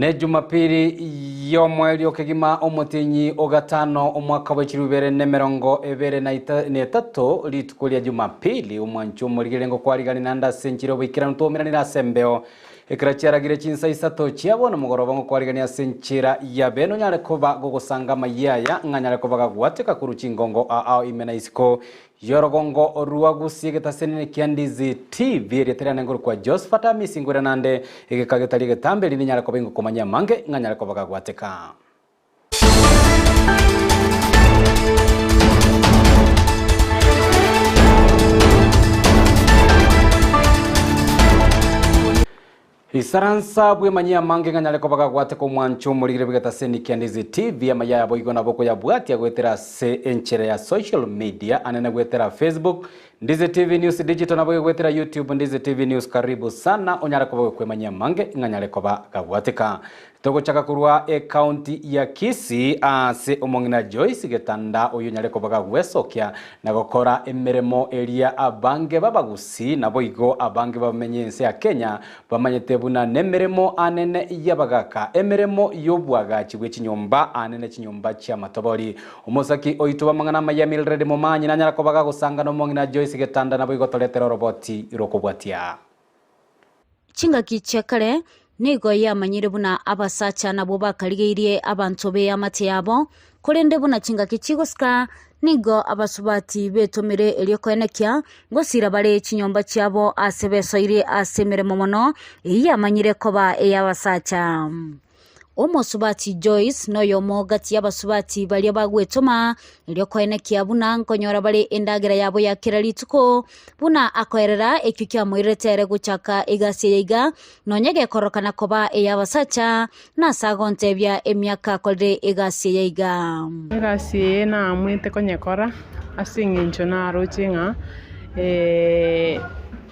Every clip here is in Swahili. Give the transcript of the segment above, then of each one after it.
Ne Jumapili yo mweli okegima omutinyi ogatano omwaka wa 2023 litukulia Jumapili umwanchu murigirengo kwarigani nanda senchiro bikira ntumiranira sembeo ekirachiragire Chinsa Isato chiabona mugoroba ngo kwarigani senchira ya beno nyale koba gogosanga mayaya nganyale koba gagwateka kuruchingongo ao imena isiko yorogongo ruwa Gusii getasenene Ndizi TV reterana ngoro kwa Josephat Amisi ngura nande ekagetalie getambe lini nyala kobengo komanya mange nganyala kobaga gwateka. Isaransa bwe manyia mange nganyale kobaga gwateka omwanchu murigire bgetaseni Ndizi TV Amayia boigo na boko ya bwati agwetera se enchere ya social media anene gwetera Facebook Ndizi TV News Digital na boigo gwetera YouTube Ndizi TV News karibu sana onyala kobaga kwemanyia mange nganyale kobaga gwateka. Togo chaka kurua county ya Kisii ase omongina Joyce getanda oyo nyale kobaga gwesokia na gokora emeremo elia abange babagusii na boigo abange bamenyense ya Kenya bamanyete buna nemeremo anene yabagaka emeremo yobwaga chigwe chinyomba anene chinyomba chia matobori omosaki oito bamangana Amayia milrede momanyi na nyala kobaga gusanga no mongina Joyce getanda na boigo toletera roboti irokobwatia chinga kichakale nigo yamanyire buna abasacha nabo bakaligirie abantu be amate yabo kurende buna chinga kichigosika nigo abasubati betomire elyokoenekya ngosira bare chinyomba cyabo asebesoire asemere momono yamanyire koba eyabasacha Omosubati Joyce no yomo gati y'abasubati bali bagwetoma elyokoenekya buna nkonyora bali endagera yabo ya kiralituko buna akoerera ekyo muiretere guchaka egasi yiga nonyege korokana koba eyabasacha na sagontebya emyaka kolde egasi yiga egasi na mwite konyekora asingincho na rochinga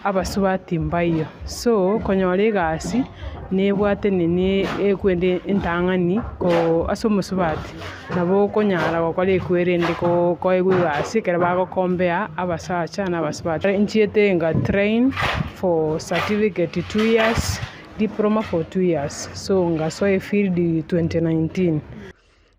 abasubati mbayo so konyora egasi nebwate nini ekwende entangani ko asomusubati nabo konyara gokora ekwerende ko egwegasi kera bagokombea abasacha na abasubati nchiete nga train for certificate 2 years diploma for 2 years so nga so field 2019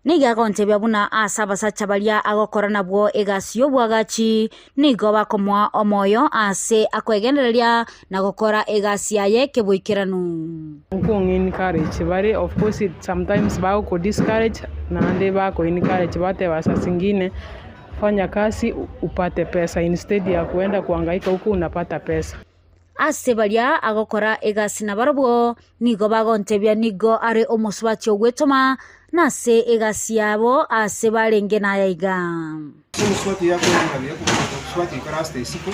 niga kontebya buna asabasacha balia agokora nabwo egasi yobwagachi nigo bakomwa omoyo ase akwegendereria na gokora egasi yaye kebwikiranu ngin courage bare of course it sometimes ba ko discourage na ande ba ko encourage bate basasingine fanya kazi upate pesa instead ya kuenda kuhangaika huko unapata pesa ase balia agokora egasi na barobwo nigo bagontebya nigo are omosubati ogwetoma nase egasi yabo ase barenge nayiga omusubati yakwengabira ku musubati karaste siku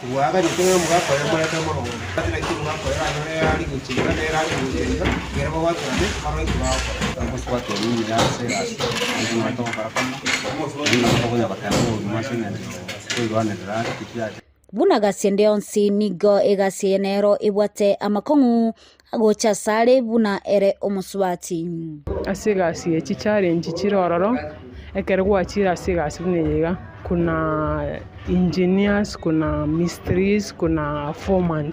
kuwaga nitwe mugako yamureka mo atira kintu ngako era ari gukinga era ari gukinga gerabo watande maro ikwaho omusubati ni nase ase ni mato karakamo omusubati ni ngoya bakana mashine ko irwane dra kitia buna gasende onsi nigo egasi enero ibwate amakongu agocha sare buna ere omusubati asigasi echi challenge chirororo ekerwa chira asigasi buneyega kuna engineers kuna mysteries kuna foremen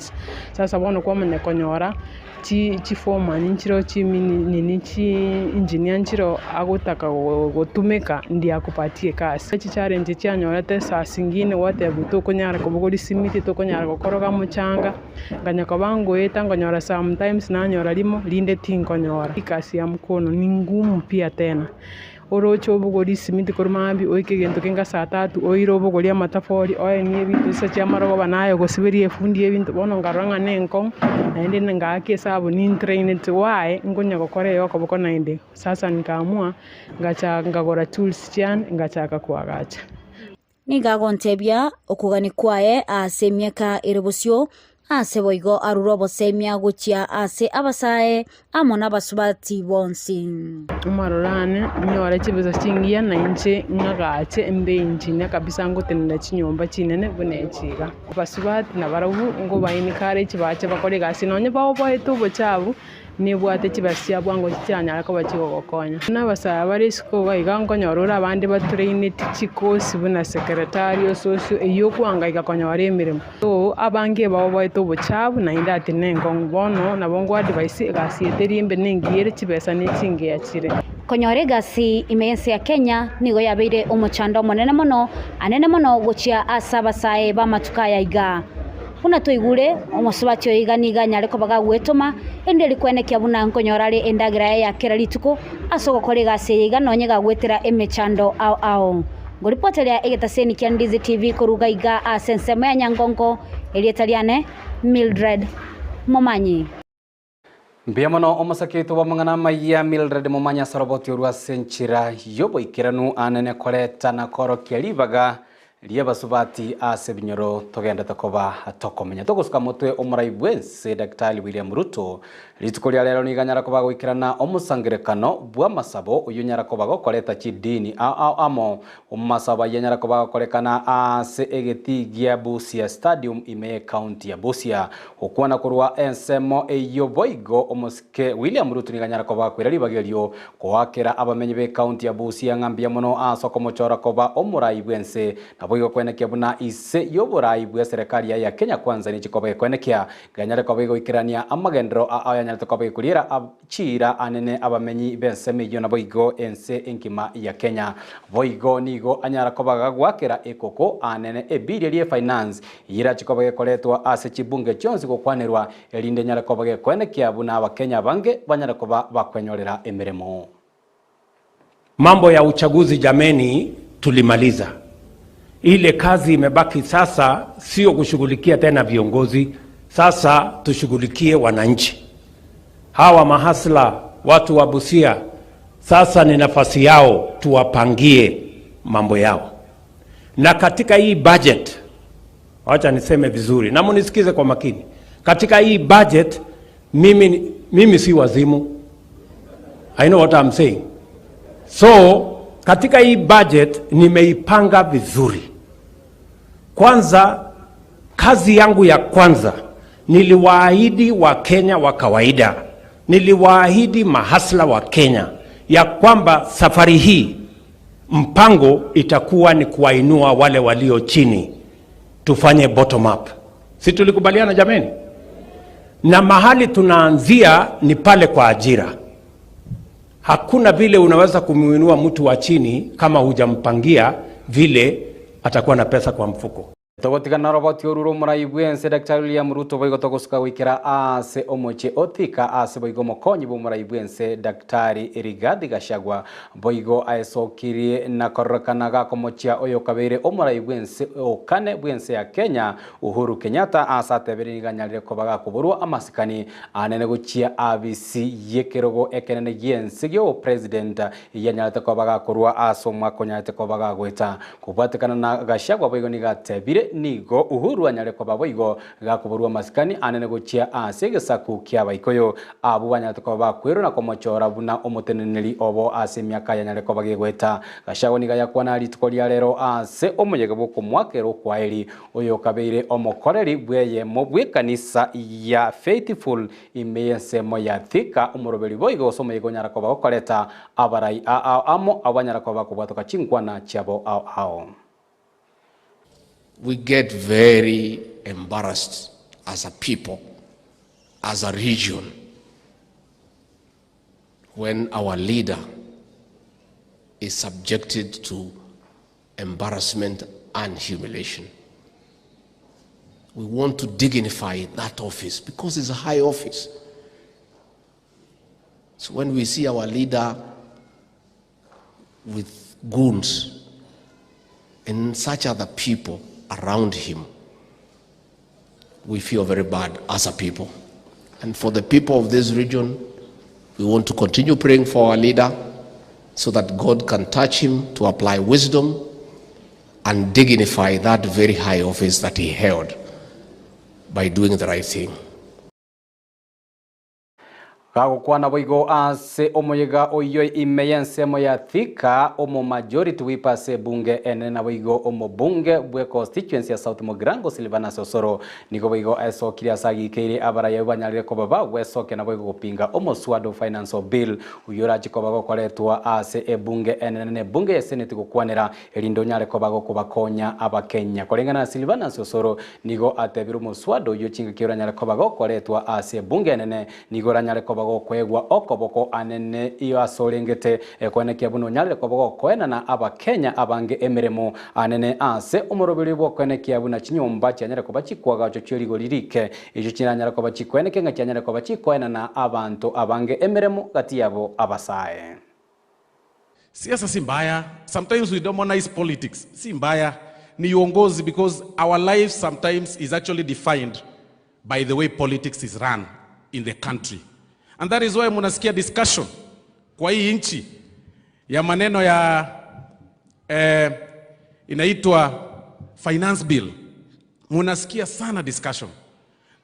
sasa bono kwa mene konyora chi foreman nchiro chi nini chi engineer nchiro agotaka gotumeka ndi akupatie kasi echi challenge cyanyora tesa singine wate buto konyara kubugori simiti to konyara gokoroga muchanga nganyaka bango eta ngonyora sometimes nanyora limo linde tinkonyora ikasi ya mkono ni ngumu pia tena orocho bugori simiti kormambi oikegento kenga saa 3 oiro bugori amatafori oye ni ebintu se cyamarogo banayo gosibiri efundi ebintu bono ngaranga nenko naende ngake sabo ni trained wae ngonya gokore yoko boko naende sasa nikaamua ngacha ngagora tools cyan ngachaka kuagacha nigagontebya okugani kwae ase myaka erobosyo ase boigo arurobo semya guchia ase abasae amona basubati bonsi umarorane nyora chibuza chingia na inche ngagache embe inchinya kabisa ngotenera chinyomba chinene bunechiga basubati na barabu ngo bayini kare chibache bakore gasi nonye bawo boye tubo chabu nibwate chibasia bwango chianyara ko bachigokonya nabasaba bari siko baigango nyorora abandi batrain tichikosi buna secretary socio iyo kwanga ikakonyora emirimo so abange babo baito buchabu na indati nengo bono na bongo advice gasieteri imbe ningiere chibesa n'ichinge yachire konyore gasi imensi ya Kenya nigo yabeire umuchando monene mono guchia asabasae bamatukaya iga buna tuigure omusubati oiganiga nyareko bagagwetoma ende likwenekia buna nkonyorare endagira ya keralituko asogokore gasi iga nonyega gwetera emechando ao ngoripotelea egetaseni kia Ndizi TV kuruga iga asensemo ya Nyangongo elietaliane Mildred Momanyi mbia mono omusakito wa mangana Amayia Mildred Momanyi saroboti urwa senchira yobo ikiranu anene koleta na korokia libaga liya basubati ase binyoro togenda takoba tokomenya togusuka mutwe omuraibwense Dr. William Ruto litukolia lero niganyara koba gwikirana omusangirekano bwa masabo uyu nyara koba gokoleta chidini amo omasaba yanyara koba gokolekana ase egetigia Busia Stadium ime county ya Busia okwana kurwa ensemo eyo boigo omusike William Ruto niganyara koba kwira libagelio kwakera abamenyi be county ya Busia ngambia mono asoko mochora koba omuraibwense boigo kwenekia buna ise yoborai bwa serikali ya Kenya kwanza ni chikobe kwenekia ganyare kobe ikirania amagendro ayanyare kobe kulira chira anene abamenyi benseme yo na boigo ense enkima ya Kenya boigo nigo anyara kobaga gwakera ekoko anene ebirie finance yira chikobe koletwa ase chibunge chonzi kokwanerwa elinde nyare kobe kwenekia buna abakenya bange banyara koba bakwenyorera emiremo. Mambo ya uchaguzi jameni tulimaliza. Ile kazi imebaki sasa sio kushughulikia tena viongozi, sasa tushughulikie wananchi. Hawa mahasla watu wa Busia sasa ni nafasi yao tuwapangie mambo yao. Na katika hii budget, wacha niseme vizuri na munisikize kwa makini. Katika hii budget mimi si wazimu. I know what I'm saying. So katika hii budget nimeipanga vizuri. Kwanza, kazi yangu ya kwanza, niliwaahidi wa Kenya wa kawaida, niliwaahidi mahasla wa Kenya ya kwamba safari hii mpango itakuwa ni kuwainua wale walio chini, tufanye bottom up. Si tulikubaliana jameni? Na mahali tunaanzia ni pale kwa ajira. Hakuna vile unaweza kumuinua mtu wa chini kama hujampangia vile atakuwa na pesa kwa mfuko. Togotikana roboti oruro muraibwense Dr. William Ruto boigo togosuka wikira ase omoche otika ase boigo mokonyi bo muraibwense Dr. Rigathi Gachagua boigo aesokirie na korokana ga komochia oyo kabere omuraibwense okane bwense ya Kenya Uhuru Kenyatta asate beriganyarire kobaga kuburwa amasikani anene guchia Amisi yekerogo ekenene yense gyo president yanyarite kobaga kurwa aso makonyate kobaga gweta kubatikana na Gachagua boigo nigatebire nigo Uhuru anyare kwa baboigo gakuburwa masikani anene guchia ase gesaku kya baikoyo abu banyate kwa bakwero na komochora buna omuteneneri obo ase myaka yanyare kwa bagegweta Gachagua niga yakwana alitukolia lero ase omuyege boko mwakero kwa eri oyo kabeire omokoreri bweye mobwe kanisa ya Faithful imeyensemo ya Thika umuroberi boigo somuyego nyara kwa bakoleta abarai amo abanyara kwa bakubatoka chinkwa na chabo ao. We get very embarrassed as a people, as a region, when our leader is subjected to embarrassment and humiliation. We want to dignify that office because it's a high office. So when we see our leader with goons and such other people around him, we feel very bad as a people. And for the people of this region, we want to continue praying for our leader so that God can touch him to apply wisdom and dignify that very high office that he held by doing the right thing. Gagukwana boigo ase omoyega oyo imeyensemo ya Thika omo majority wipase bunge enena boigo omo bunge bwe constituency ya South Mogrango Silvana Sosoro nigo boigo eso kiria sagi keire abara ya banyarire ko baba wesoke na boigo kupinga omo swado financial bill uyora chikoba gokoretwa ase ebunge enene bunge ya senate gukwanera elindo nyare ko bago kubakonya abakenya kolengana Silvana Sosoro nigo atebiru mo swado yo chinga kiora nyare ko bago koretwa ase bunge enene nigo ranyare ko kwegwa okoboko anene iyo asorengete kwenekia buno nyalire kobogo kwena na abakenya abange emeremo anene ase umurobiri bwo kwenekia buna chinyomba cyanyare ko bachikwaga cyo cyorigo lirike ejo kinanyare ko bachikweneke nga cyanyare ko bachikwena na abantu abange emeremo gati yabo abasae. Siasa si mbaya. Sometimes we demonize politics. Si mbaya ni uongozi, because our life sometimes is actually defined by the way politics is run in the country. And that is why munasikia discussion kwa hii nchi ya maneno ya inaitwa finance bill. Munasikia sana discussion.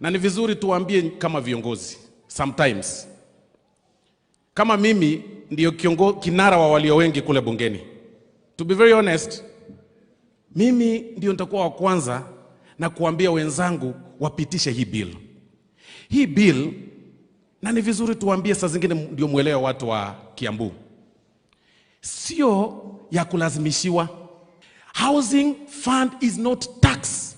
Na ni vizuri tuambie kama viongozi sometimes. Kama mimi ndio kinara wa walio wengi kule bungeni. To be very honest, mimi ndio nitakuwa wa kwanza na kuambia wenzangu wapitishe hii bill. Hii bill, na ni vizuri tuambie saa zingine ndio muelewe watu wa Kiambu, sio ya kulazimishiwa. Housing fund is not tax.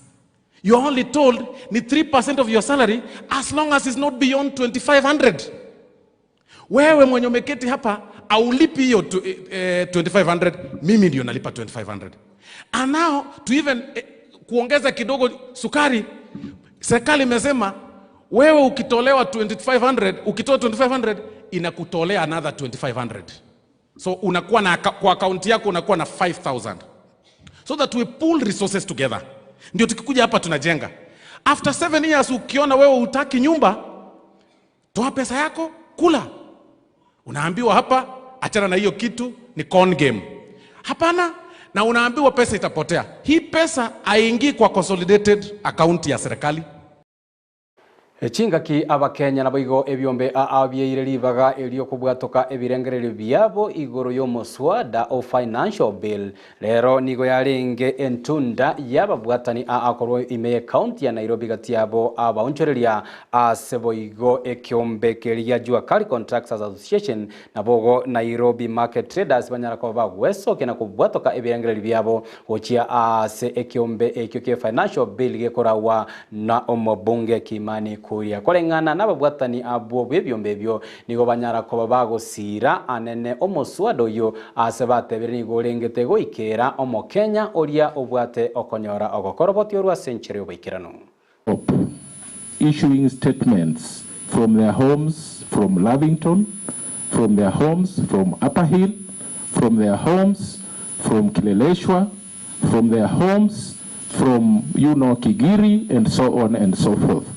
You are only told ni 3% of your salary as long as it's not beyond 2,500. Wewe mwenye umeketi hapa aulipi hiyo 2,500, mimi ndio nalipa 2,500. And now to even kuongeza kidogo sukari, serikali imesema wewe ukitolewa 2,500, ukitoa 2,500 inakutolea another 2,500. So unakuwa na kwa account yako unakuwa na 5,000. So that we pull resources together. Ndio tukikuja hapa tunajenga. After 7 years ukiona wewe utaki nyumba, toa pesa yako, kula. Unaambiwa hapa achana na hiyo kitu, ni con game. Hapana, na unaambiwa pesa itapotea. Hii pesa haingii kwa consolidated account ya serikali. Chinga ki abakenya na boigo ebyombe abyeire libaga elio kubwatoka ebirengerero byabo igoro yo muswada o financial bill lero nigo yarenge entunda yababwatani akorwa ime county ya Nairobi gatiabo abaunchoreria aseboigo ekyombe kelia jua kali contractors association na bogo Nairobi market traders banyara ko bagweso kena kubwatoka ebirengerero byabo ochia ase ekyombe ekyo ke financial bill gekorawa na omobunge Kimani kuria kolengana nababwatani abo bebyombe byo nigo banyara ko bagosira anene omoswado yo asebatebere nigo lengete goikera omo Kenya oria obwate okonyora ogokorobotio rwa century obikirano issuing statements from their homes from Lavington, from their homes from Upper Hill, from their homes from Kileleshwa, from their homes from Kigiri, and so on and so forth.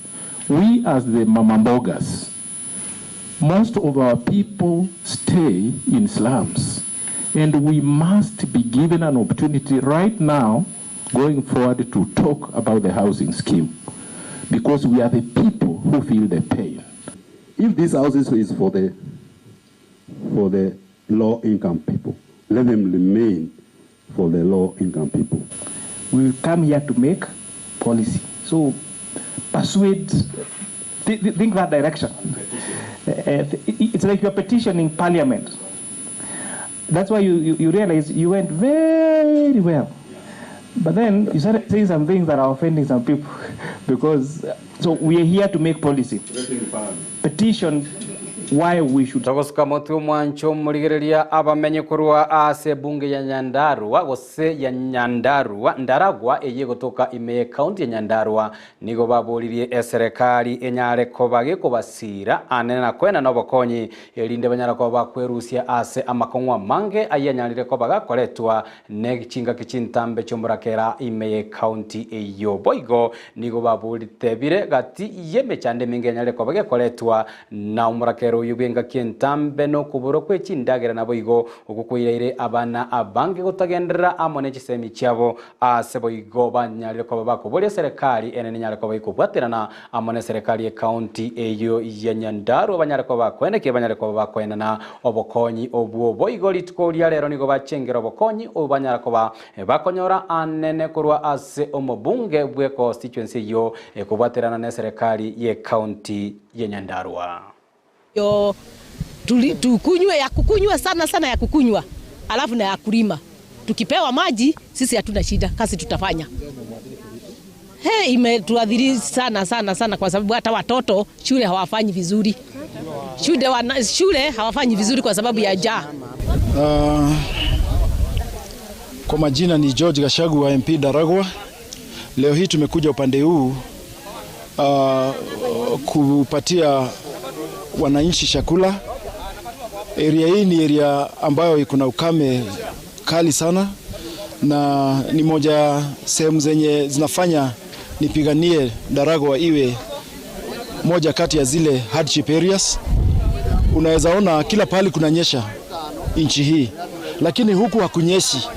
We as the Mamambogas, most of our people stay in slums, and we must be given an opportunity right now going forward to talk about the housing scheme, because we are the people who feel the pain. If this housing is for the low income people, let them remain for the low income people. We come here to make policy. So persuade, think that direction. It's like you're petitioning parliament. That's why you realize you went very well. But then you started saying some things that are offending some people. Because, so we are here to make policy. Petition why we should Togosuka motu mwancho murigereria abamenye kurwa ase bunge ya Nyandarua gose ya Nyandarua ndaragwa eye gotoka ime county ya Nyandarua nigo baburirie serikali enyare kobage kobasira anena kwena nobokonyi elinde banyara ko bakwerusia ase amakongwa mange ayanyarire kobaga koletwa nechinga kichintambe chomurakera ime county eyo boigo nigo baburite bire gati yeme chande minge nyare kobage koletwa na umurakero uyubenga kientambe no kuburo kwechindagera nabo igo ukukwireire abana abange gutagendera amone chisemi cyabo asebo igo banyarire ko babako bole serikali enene nyare ko bayikubwaterana amone serikali ya county eyo ya Nyandarua banyare ko bakwendeke banyare ko bakwenana obokonyi obuo boigo litkolia lero nigo bachengera obokonyi obanyare ko bakonyora anene kurwa ase omobunge bwe constituency yo kubwaterana na serikali ya county ya Nyandarua. Yo tukunywe ya kukunywa sana ya kukunywa, alafu na ya kulima. Tukipewa maji sisi hatuna shida, kazi tutafanya. Imetuadhiri sana kwa sababu hata watoto shule hawafanyi vizuri. Shule hawafanyi vizuri kwa sababu ya njaa. Kwa majina ni George Gashagu wa MP Daragwa. Leo hii tumekuja upande huu kupatia wananchi chakula. Area hii ni area ambayo iko na ukame kali sana, na ni moja sehemu zenye zinafanya nipiganie Daragwa iwe moja kati ya zile hardship areas. Unaweza ona kila pahali kunanyesha nchi hii, lakini huku hakunyeshi.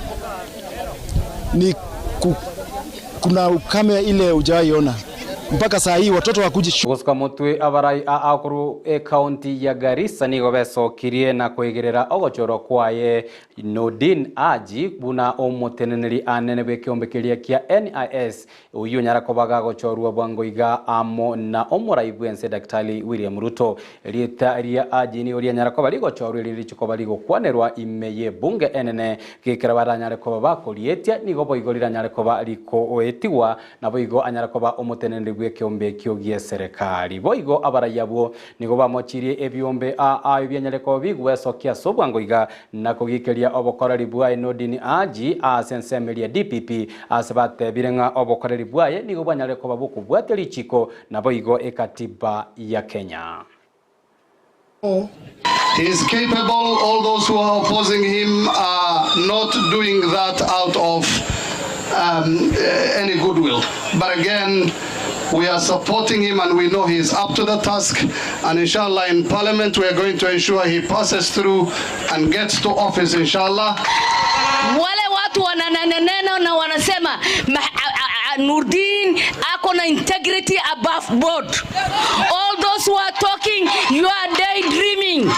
Ni kuna ukame ile hujaiona mpaka saa hii, watoto wakuji gusuka mutwe abarai akuru county ya Garissa nigo besokirie na kwegerera ogochoro kwaye Nodin Aji buna omuteneneri anene bekiombekeria kia NIS uyu nyarako bagagochorwa bwangoiga amo na omuraibwense Daktari William Ruto rieta ria Aji ni uri nyarako baligochorwa ririchiko baligokwanerwa imeye bunge enene gikira baranyarako bakorietia nigo boigorira nyarako baliko oetiwa na boigo anyarako ba omuteneneri kiombe kiogie serikali boigo abarayabo nigo bamochirie ebyombe byanyareko bigwesokia sobwangoiga na kugikeria obokoreri bwaye Nodin Aji asensemeria DPP asabate birenga obokoreri bwaye nigo banyareko babukubwateri chiko na boigo ekatiba ya Kenya. He is capable. All those who are opposing him are not doing that out of any goodwill, but again, we are supporting him and we know he is up to the task, and inshallah in parliament we are going to ensure he passes through and gets to office inshallah. Wale watu wananeneno na wanasema Nurdin ako na integrity above board. All those who are talking, you are daydreaming.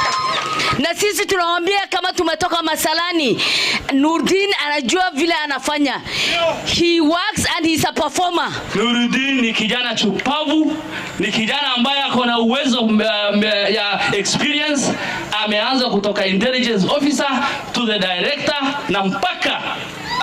Na sisi tunawaambia kama tumetoka masalani, Nurdin anajua vile anafanya. He works and he's a performer. Nurdin ni kijana chupavu, ni kijana ambaye ako na uwezo ya experience. Ameanza kutoka intelligence officer to the director na mpaka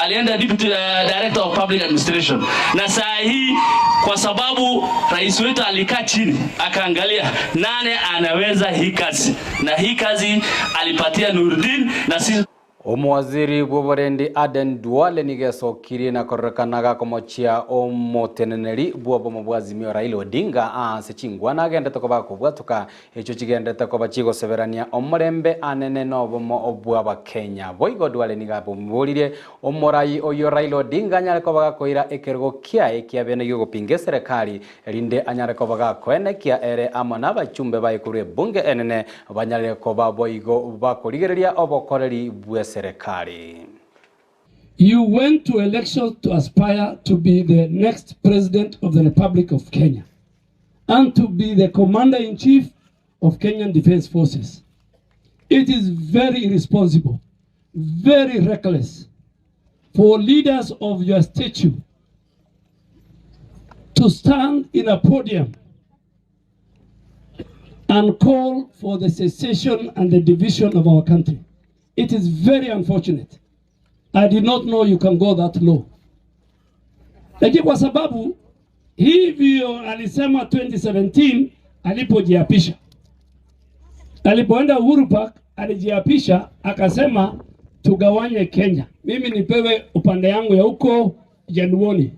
alienda deputy director of public administration. Na saa hii kwa sababu rais wetu alikaa chini akaangalia nane anaweza hii kazi, na hii kazi alipatia Nurdin. Na sisi Omwaziri bwoborendi Aden Duale nigesokiri na korrekanaga komochia omoteneneri bwobo mubwazimio Raila Odinga sechingwana agende tokoba kubwatuka echo chigende tokoba chigo severania omurembe anene nobomo obwaba Kenya. Boigo Duale nigabo mbolire omorai oyo Raila Odinga nyare kobaga koira ekergo kia ekia bene yo gopinge serikali rinde anyare kobaga koene kia ere amana bachumbe baikure bunge enene banyare koba boigo bakorigereria obokoreri bwe serikali. You went to elections to aspire to be the next president of the Republic of Kenya and to be the commander-in-chief of Kenyan Defense Forces. It is very irresponsible, very reckless for leaders of your stature to stand in a podium and call for the secession and the division of our country. It is very unfortunate. I did not know you can go that low. Lakini kwa sababu hivyo alisema 2017 alipojiapisha. Alipoenda Uhuru Park alijiapisha akasema tugawanye Kenya. Mimi nipewe upande yangu ya huko Januoni.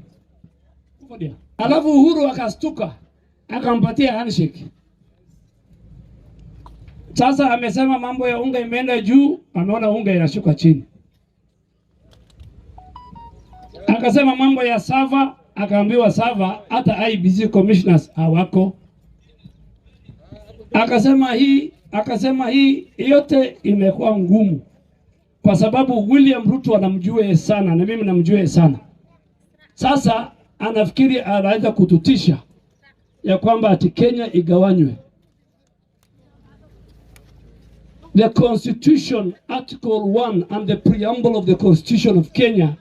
Alafu Uhuru akastuka akampatia handshake. Sasa amesema mambo ya unga imeenda juu, ameona unga inashuka chini. Akasema mambo ya sava, akaambiwa sava hata IBC commissioners hawako. Akasema hii akasema hii yote imekuwa ngumu kwa sababu William Ruto anamjua sana na mimi namjua sana. Sasa anafikiri anaweza kututisha ya kwamba ati Kenya igawanywe. The Constitution, Article 1 and the preamble of the Constitution of Kenya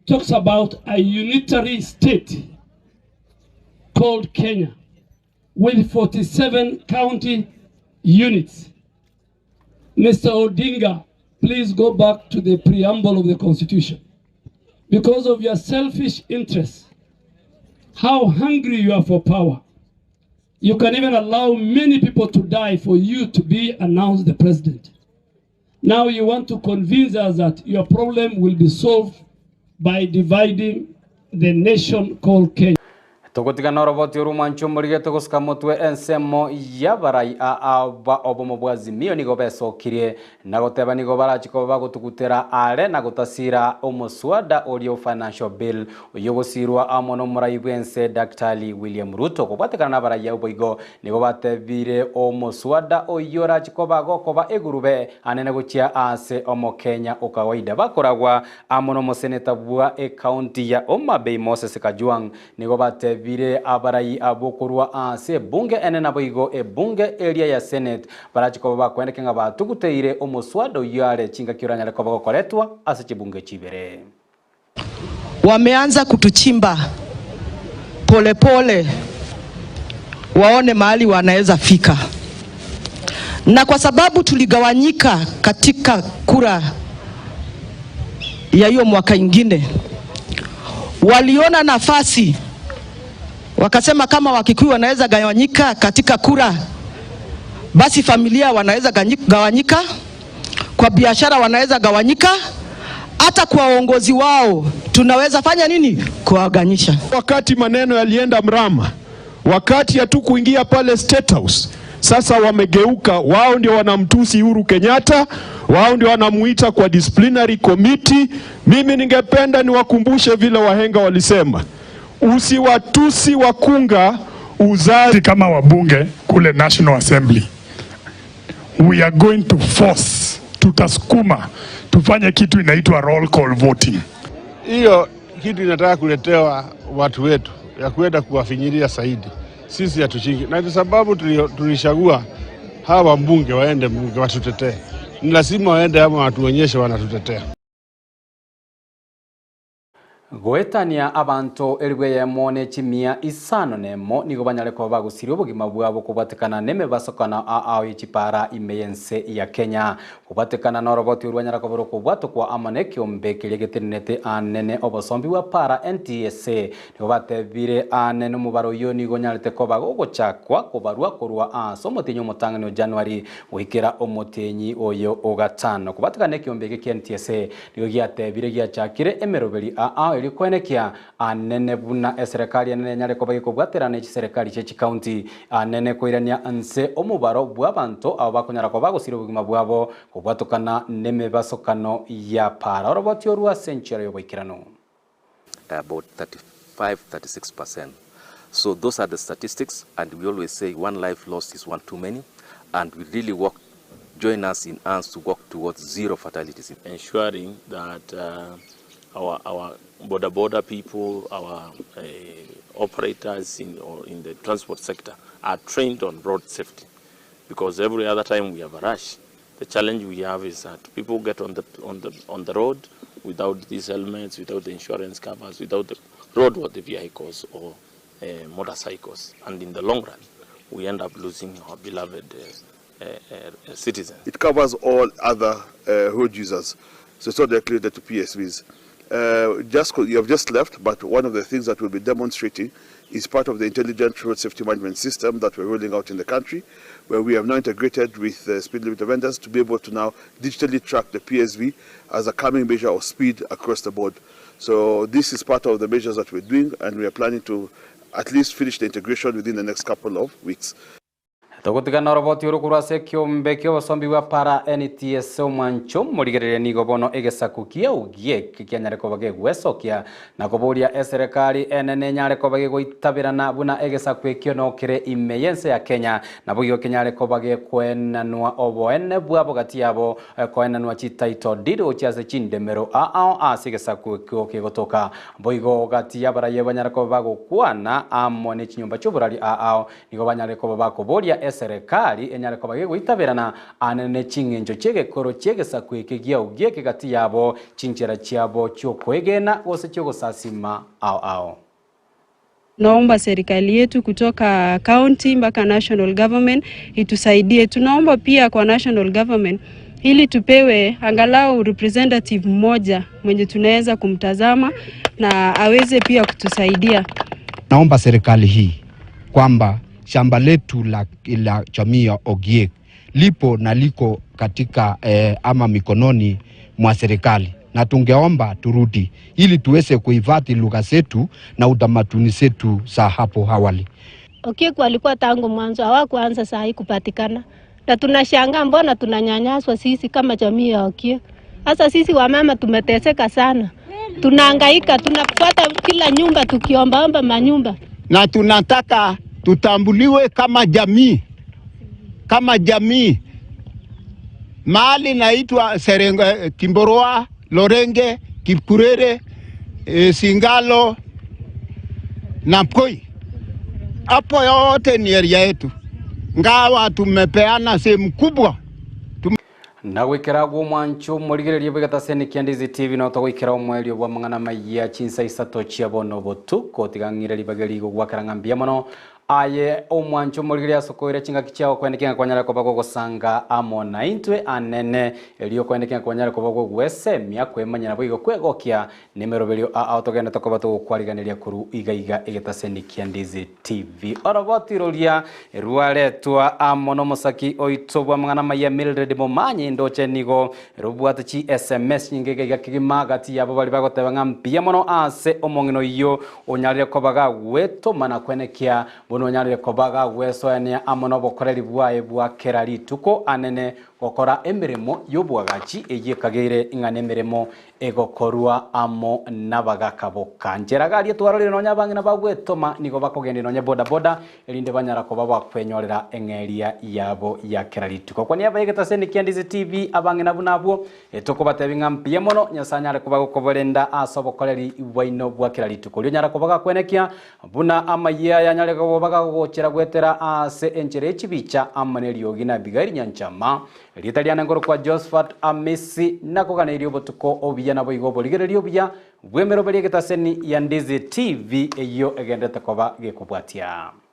talks about a unitary state called Kenya with 47 county units. Mr. Odinga, please go back to the preamble of the Constitution. Because of your selfish interests, how hungry you are for power, you can even allow many people to die for you to be announced the president. Now you want to convince us that your problem will be solved by dividing the nation called Kenya. Tugutigana roboti urumancho murige tuguska mutwe ensemo yabarai aba obomo bwazimio nigo besokirie na goteba nigo barachiko bagutugutera are na gutasira omoswada olio financial bill uyogosirwa amono murai bwense Dr. William Ruto kubatekana na barai oboigo nigo batebire omoswada oyora chiko bagokoba egurube anene guchia ase omo Kenya okawaida bakoragwa amono moseneta bwa county ya Omabei Moses Kajwang nigo batebire vire abarai abokorwa ase bunge enena boigo bunge area ya Senate barachiko bakwendekenga batuguteire omoswado yare chinga kiranya leko bakoretwa ase chibunge chibere. Wameanza kutuchimba polepole waone mahali wanaweza fika, na kwa sababu tuligawanyika katika kura ya hiyo mwaka ingine, waliona nafasi wakasema kama Wakikuyu wanaweza gawanyika katika kura, basi familia wanaweza gawanyika, kwa biashara wanaweza gawanyika, hata kwa uongozi wao tunaweza fanya nini? Kuwaganyisha. Wakati maneno yalienda mrama, wakati hatu kuingia pale State House, sasa wamegeuka, wao ndio wanamtusi Uhuru Kenyatta, wao ndio wanamuita kwa disciplinary committee. Mimi ningependa niwakumbushe vile wahenga walisema, usiwatusi wakunga uzazi. Kama wabunge kule National Assembly, we are going to force, tutasukuma tufanye kitu inaitwa roll call voting. Hiyo kitu inataka kuletewa watu wetu ya kwenda kuwafinyiria zaidi. Sisi hatuchingi, na sababu tulishagua hawa mbunge waende mbunge watutetee. Ni lazima waende ama watuonyeshe wanatutetea. Goetania abantu erwe yemone chimia isano nemo nigo banyale ko bagusiri obugima bwabo kubatekana neme basokana aao ichipara imeyense ya Kenya kubatekana na roboti urwanyara ko boro kubwato kwa amane kiombe kilegeterinete anene obosombi wa para NTSA nigo batebire anene mubaro yo nigo nyalete ko bago gochakwa kubarua kurwa asomotinyo mutangano January wikira omotenyi oyo ogatano kubatekana kiombe ki NTSA nigo giatebire giachakire emeroberi aao kwenekia anene buna serikali anene nyare ko bagiko bwaterane ci serikali ci county anene koirania anse omubaro bwabanto abo bakonyara ko bagusira ubugima bwabo kubwatukana neme basokano ya para roboti orwa century yoboikirano about 35-36%. So those are the statistics, and we always say one life lost is one too many, and we really join us in arms to work towards zero fatalities, ensuring that our border people, our operators in the transport sector are trained on road safety, because every other time we have a rush, the challenge we have is that people get on the road without these helmets, without the insurance covers, without the roadworthy vehicles or motorcycles, and in the long run we end up losing our beloved citizens. It covers all other road users, so it's not directly related to PSVs. You have just left, but one of the things that we'll be demonstrating is part of the intelligent road safety management system that we're rolling out in the country, where we have now integrated with speed limit vendors to be able to now digitally track the PSV as a calming measure of speed across the board. So this is part of the measures that we're doing, and we are planning to at least finish the integration within the next couple of weeks. Togutigana roboti urukurase kiombe kyo sombi wa para NTS mwancho murigerere nigo bono egesakukia ugie kianyare ko bage gwesokia na koboria serikali enene nyare ko bage goitabirana buna egesakukio no kire imeyense ya Kenya na bugyo kenyare ko bage kwenanwa oboene bwabo gati yabo kwenanwa chitaito dido chiase chindemero asigesakukio kegotoka boigo gati yabara yebanyare ko bago kwana amone chinyumba chuburali nigo banyare ko bako boria serikali enyare ko bage goitabirana anene chingenjo chegekoro chegesakwe gia ugie kigati yabo chinchera chiabo chokwegena gose chogosasima ao. Naomba serikali yetu kutoka county mpaka national government itusaidie. Tunaomba pia kwa national government ili tupewe angalau representative mmoja mwenye tunaweza kumtazama na aweze pia kutusaidia. Naomba serikali hii kwamba shamba letu la jamii ya Ogiek lipo na liko katika ama mikononi mwa serikali, na tungeomba turudi ili tuweze kuhifadhi lugha zetu na utamaduni zetu za hapo awali. Ogiek walikuwa tangu mwanzo, hawakuanza saa hii kupatikana, na tunashangaa mbona tunanyanyaswa sisi kama jamii ya Ogiek. Hasa sisi wamama tumeteseka sana, tunahangaika, tunafuata kila nyumba tukiombaomba manyumba, na tunataka tutambuliwe kama jamii. Mahali naitwa Kimboroa, Lorenge, Kipkurere, Singalo na Pkoi. Hapo yote ni area yetu. Ngawa tumepeana sehemu kubwa. Na wikira gwo mwancho murigererie begataseni Ndizi TV no tawikira omweli wa mangana maiya Chinsa Isato chiabono botuko tigangire libageri go gwakara mbia mono aye omwancho murigereria sokoire chinga kichao kwendekanga kwanyara ko bago gosanga amona intwe anene elio kwendekanga kwanyara ko bago gwesemia kwemanya boigo kwegokia nimero belio autogenda tokobato kwariganiria kuru igaiga egetaseni Ndizi TV orobotiroria rualetwa amono mosaki oitobwa mangana maiya Mildred Momanyi ndoche nigo rubwatachi SMS nyingege kigima gati yabo bali bagoteba ngampia mono ase omongino iyo onyarire ko baga weto mana kwenekia bono onyarire ko baga weso ene amono bokoreri bwae bwa kerari tuko anene gokora emirimo yobwagachi eyekagire ingane emirimo egokorwa amo nabagakaboka njeragarie twarorire nonya bangi nabagwetoma nigo bakogende nonya boda elinde banyara ko baba kwenyorera engeria yabo ya kerari tuko kwani abayegetaseni Ndizi TV abangi nabunabwo etokobatebinga mpie mono nyasanyare kubago koborenda asobokoreri ibwaino bwa kerari tuko lyo nyara kobaga kwenekia buna Amayia yanyare ko baga gochera gwetera ase enchere echibicha amaneri ogina bigari nyanchama ritaliana ngoro kwa Josephat Amisi nakoganeirio botuko obia na boigo boligererio bia bwemero beligetaseni Ndizi TV eyo egendete koba gekubwatia.